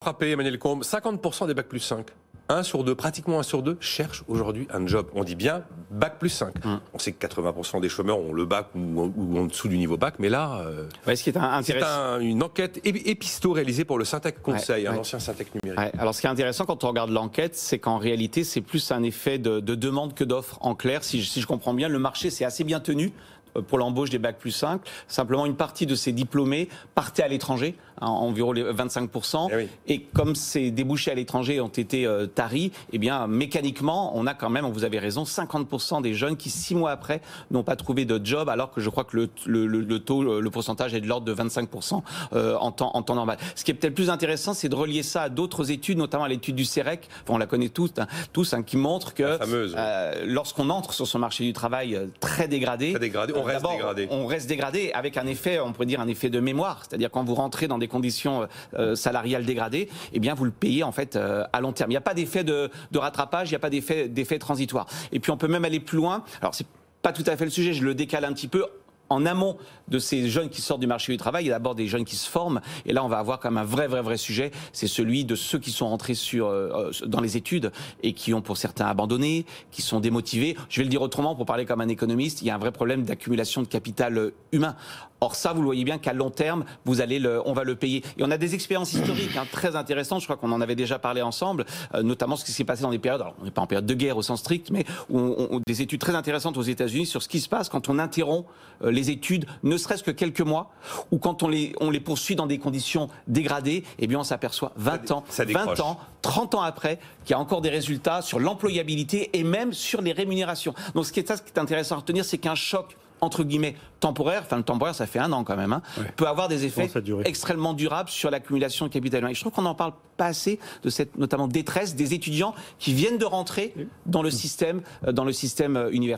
Frappé, Emmanuel Combe, 50% des bac plus 5. 1 sur 2, pratiquement 1 sur 2, cherchent aujourd'hui un job. On dit bien bac plus 5. On sait que 80% des chômeurs ont le bac ou en dessous du niveau bac, mais là, ce qui est intéressant, une enquête épisto réalisée pour le Syntec Conseil, un ancien Syntec numérique. Alors ce qui est intéressant quand on regarde l'enquête, c'est qu'en réalité, c'est plus un effet de demande que d'offre. En clair, si je comprends bien, le marché s'est assez bien tenu pour l'embauche des bac plus 5. Simplement, une partie de ces diplômés partaient à l'étranger, environ les 25%. Et comme ces débouchés à l'étranger ont été taris, eh bien, mécaniquement, on a quand même, vous avez raison, 50% des jeunes qui, 6 mois après, n'ont pas trouvé de job, alors que je crois que le pourcentage est de l'ordre de 25% en temps normal. Ce qui est peut-être plus intéressant, c'est de relier ça à d'autres études, notamment à l'étude du CEREC, on la connaît tous, qui montre que lorsqu'on entre sur ce marché du travail très dégradé, on reste dégradé avec un effet, on pourrait dire un effet de mémoire, c'est-à-dire quand vous rentrez dans des conditions salariales dégradées, eh bien vous le payez en fait à long terme. Il n'y a pas d'effet de rattrapage, il n'y a pas d'effet transitoire. Et puis on peut même aller plus loin. Alors c'est pas tout à fait le sujet, je le décale un petit peu. En amont de ces jeunes qui sortent du marché du travail, il y a d'abord des jeunes qui se forment. Et là, on va avoir quand même un vrai sujet. C'est celui de ceux qui sont rentrés dans les études et qui ont pour certains abandonné, qui sont démotivés. Je vais le dire autrement pour parler comme un économiste. Il y a un vrai problème d'accumulation de capital humain. Or ça, vous le voyez bien qu'à long terme, on va le payer. Et on a des expériences historiques très intéressantes. Je crois qu'on en avait déjà parlé ensemble, notamment ce qui s'est passé dans des périodes. Alors, on n'est pas en période de guerre au sens strict, mais des études très intéressantes aux États-Unis sur ce qui se passe quand on interrompt les études, ne serait-ce que quelques mois, ou quand on les poursuit dans des conditions dégradées, eh bien on s'aperçoit 20 ans, 30 ans après, qu'il y a encore des résultats sur l'employabilité et même sur les rémunérations. Donc ce qui est intéressant à retenir, c'est qu'un choc entre guillemets temporaire, enfin le temporaire ça fait 1 an quand même, peut avoir des effets extrêmement durables sur l'accumulation de capital humain. Et je trouve qu'on n'en parle pas assez de cette notamment détresse des étudiants qui viennent de rentrer dans le système universitaire.